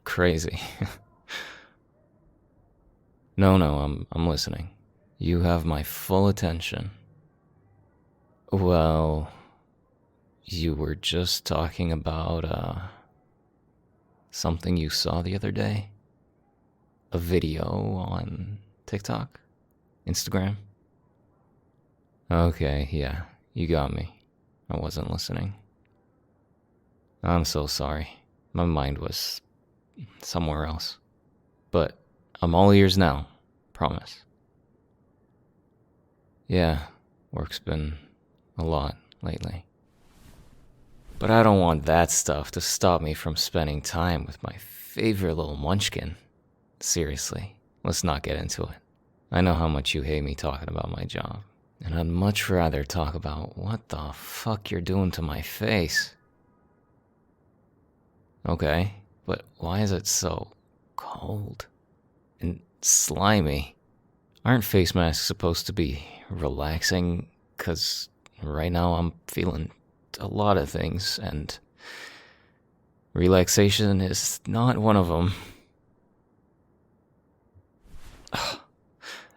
crazy. No, I'm listening. You have my full attention. Well, you were just talking about, something you saw the other day? A video on TikTok? Instagram? Okay, yeah, you got me. I wasn't listening. I'm so sorry. My mind was somewhere else. But I'm all ears now, promise. Yeah, work's been a lot lately. But I don't want that stuff to stop me from spending time with my favorite little munchkin. Seriously, let's not get into it. I know how much you hate me talking about my job, and I'd much rather talk about what the fuck you're doing to my face. Okay, but why is it so cold and slimy? Aren't face masks supposed to be relaxing? 'Cause right now I'm feeling a lot of things, and relaxation is not one of them.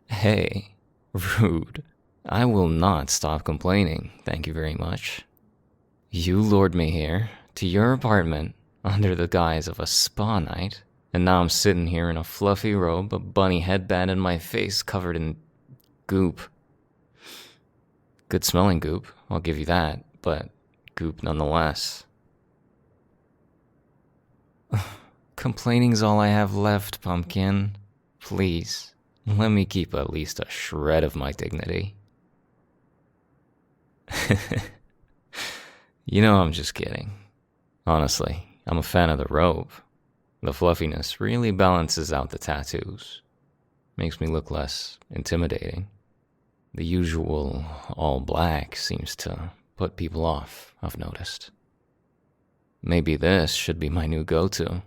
Hey, rude. I will not stop complaining, thank you very much. You lured me here, to your apartment, under the guise of a spa night, and now I'm sitting here in a fluffy robe, a bunny headband, and my face covered in goop. Good smelling goop, I'll give you that, but goop nonetheless. Complaining's all I have left, pumpkin. Please, let me keep at least a shred of my dignity. You know I'm just kidding. Honestly, I'm a fan of the robe. The fluffiness really balances out the tattoos. Makes me look less intimidating. The usual all black seems to put people off, I've noticed. Maybe this should be my new go-to.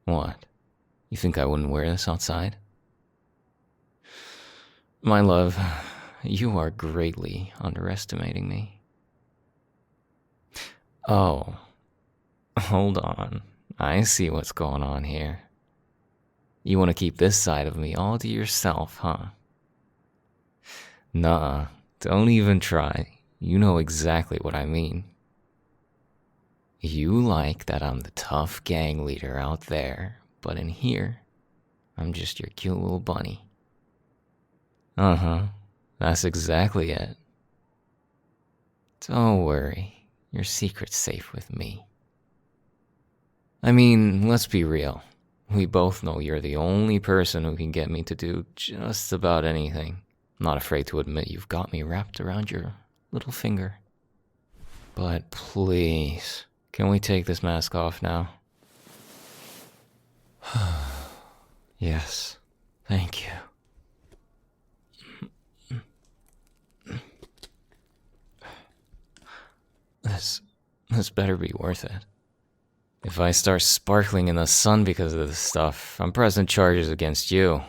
What? You think I wouldn't wear this outside? My love, you are greatly underestimating me. Oh, hold on. I see what's going on here. You want to keep this side of me all to yourself, huh? Nuh-uh, don't even try. You know exactly what I mean. You like that I'm the tough gang leader out there, but in here, I'm just your cute little bunny. Uh-huh, that's exactly it. Don't worry, your secret's safe with me. I mean, let's be real. We both know you're the only person who can get me to do just about anything. I'm not afraid to admit you've got me wrapped around your little finger. But please, can we take this mask off now? Yes, thank you. This better be worth it. If I start sparkling in the sun because of this stuff, I'm pressing charges against you.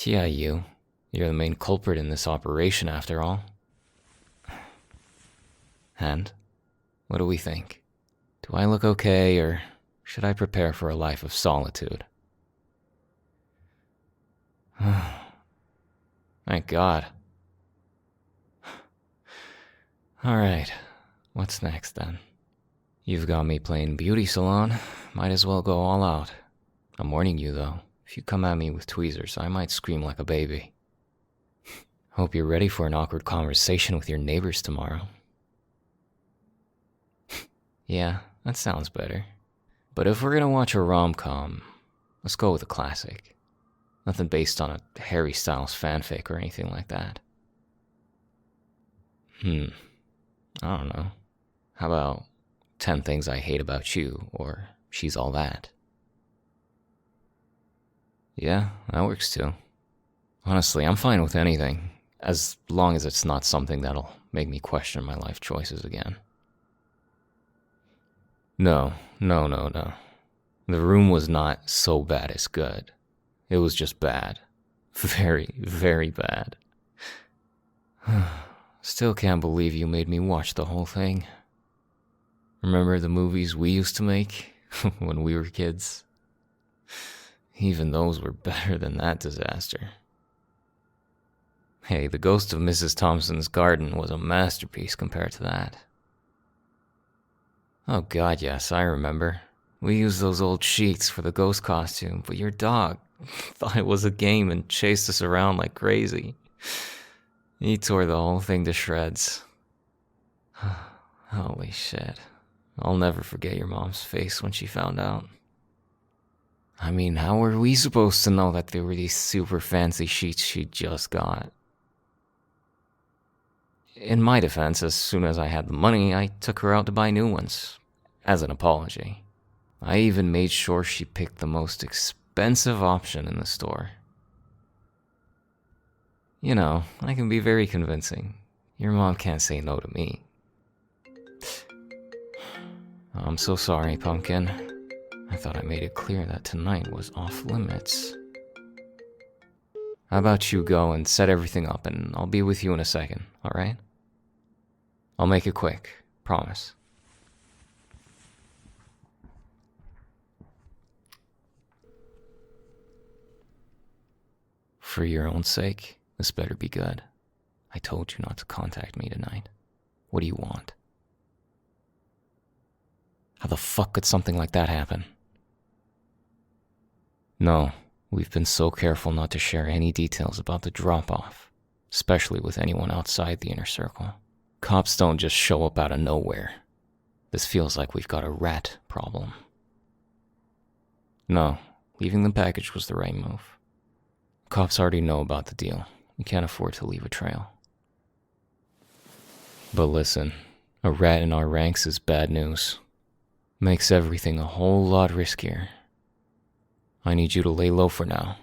Yeah, you. You're the main culprit in this operation, after all. And, what do we think? Do I look okay, or should I prepare for a life of solitude? Thank God. Alright, what's next then? You've got me playing beauty salon. Might as well go all out. I'm warning you though, if you come at me with tweezers, I might scream like a baby. Hope you're ready for an awkward conversation with your neighbors tomorrow. Yeah, that sounds better. But if we're gonna watch a rom-com, let's go with a classic. Nothing based on a Harry Styles fanfic or anything like that. I don't know. How about 10 Things I Hate About You, or She's All That? Yeah, that works too. Honestly, I'm fine with anything, as long as it's not something that'll make me question my life choices again. No. The Room was not so bad it's good. It was just bad. Very, very bad. Still can't believe you made me watch the whole thing. Remember the movies we used to make when we were kids? Even those were better than that disaster. Hey, The Ghost of Mrs. Thompson's Garden was a masterpiece compared to that. Oh god, yes, I remember. We used those old sheets for the ghost costume, but your dog thought it was a game and chased us around like crazy. He tore the whole thing to shreds. Holy shit. I'll never forget your mom's face when she found out. I mean, how were we supposed to know that they were these super fancy sheets she just got? In my defense, as soon as I had the money, I took her out to buy new ones, as an apology. I even made sure she picked the most expensive option in the store. You know, I can be very convincing. Your mom can't say no to me. I'm so sorry, Pumpkin. I thought I made it clear that tonight was off limits. How about you go and set everything up, and I'll be with you in a second, alright? I'll make it quick, promise. For your own sake, this better be good. I told you not to contact me tonight. What do you want? How the fuck could something like that happen? No, we've been so careful not to share any details about the drop-off, especially with anyone outside the inner circle. Cops don't just show up out of nowhere. This feels like we've got a rat problem. No, leaving the package was the right move. Cops already know about the deal. We can't afford to leave a trail. But listen, a rat in our ranks is bad news. Makes everything a whole lot riskier. I need you to lay low for now.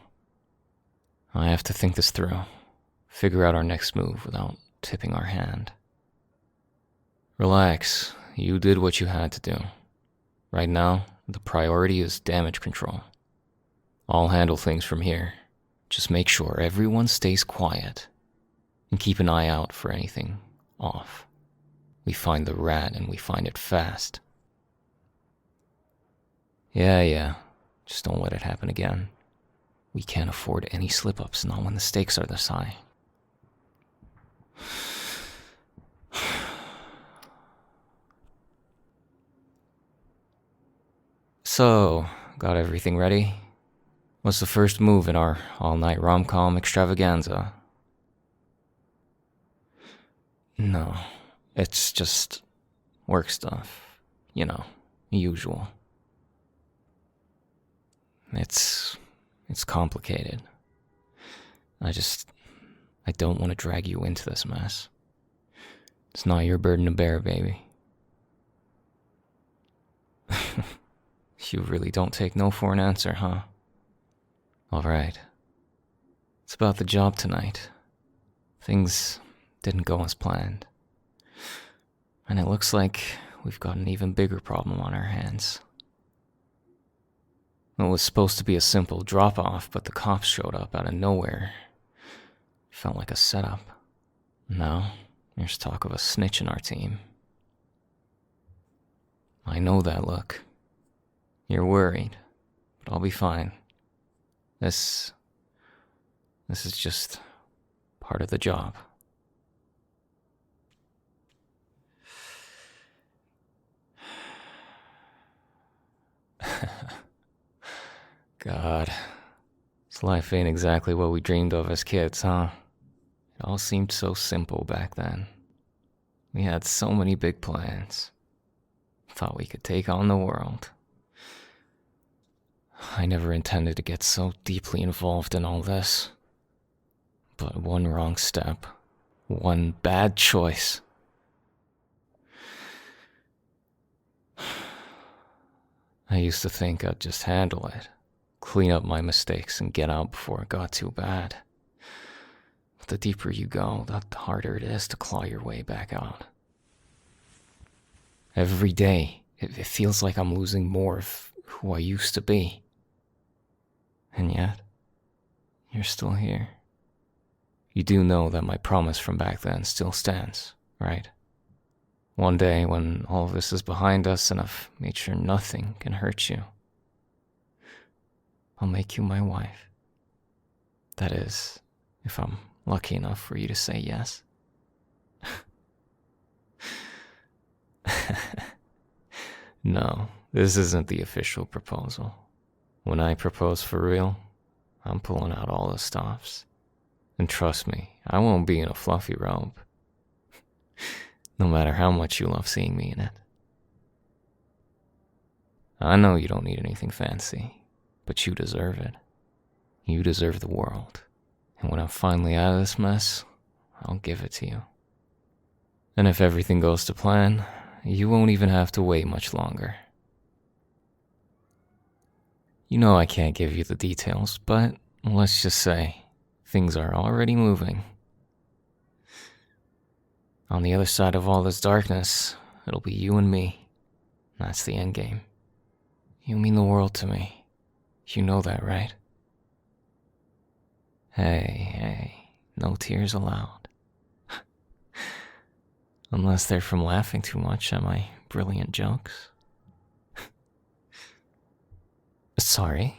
I have to think this through. Figure out our next move without tipping our hand. Relax. You did what you had to do. Right now, the priority is damage control. I'll handle things from here. Just make sure everyone stays quiet and keep an eye out for anything off. We find the rat and we find it fast. Yeah. Just don't let it happen again. We can't afford any slip-ups, not when the stakes are this high. So, got everything ready? What's the first move in our all-night rom-com extravaganza? No, it's just work stuff. You know, usual. It's complicated. I don't want to drag you into this mess. It's not your burden to bear, baby. You really don't take no for an answer, huh? Alright. It's about the job tonight. Things didn't go as planned. And it looks like we've got an even bigger problem on our hands. It was supposed to be a simple drop-off, but the cops showed up out of nowhere. Felt like a setup. Now, there's talk of a snitch in our team. I know that look. You're worried, but I'll be fine. This is just part of the job. God, this life ain't exactly what we dreamed of as kids, huh? It all seemed so simple back then. We had so many big plans. Thought we could take on the world. I never intended to get so deeply involved in all this. But one wrong step, one bad choice. I used to think I'd just handle it, clean up my mistakes and get out before it got too bad. But the deeper you go, the harder it is to claw your way back out. Every day, it feels like I'm losing more of who I used to be. And yet, you're still here. You do know that my promise from back then still stands, right? One day, when all of this is behind us and I've made sure nothing can hurt you, I'll make you my wife. That is, if I'm lucky enough for you to say yes. No, this isn't the official proposal. When I propose for real, I'm pulling out all the stops. And trust me, I won't be in a fluffy robe. No matter how much you love seeing me in it. I know you don't need anything fancy, but you deserve it. You deserve the world. And when I'm finally out of this mess, I'll give it to you. And if everything goes to plan, you won't even have to wait much longer. You know I can't give you the details, but let's just say things are already moving. On the other side of all this darkness, it'll be you and me. That's the end game. You mean the world to me. You know that, right? Hey, no tears allowed. Unless they're from laughing too much at my brilliant jokes. Sorry,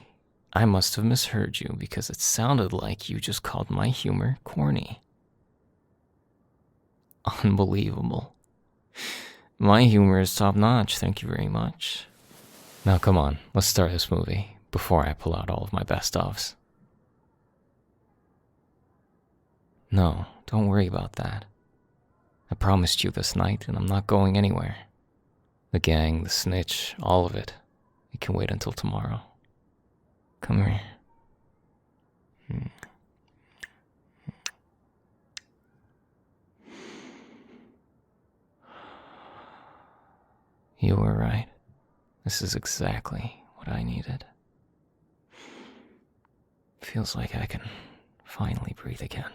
I must have misheard you because it sounded like you just called my humor corny. Unbelievable. My humor is top-notch, thank you very much. Now come on, let's start this movie before I pull out all of my best-ofs. No, don't worry about that. I promised you this night and I'm not going anywhere. The gang, the snitch, all of it. It can wait until tomorrow. Come here. You were right. This is exactly what I needed. Feels like I can finally breathe again.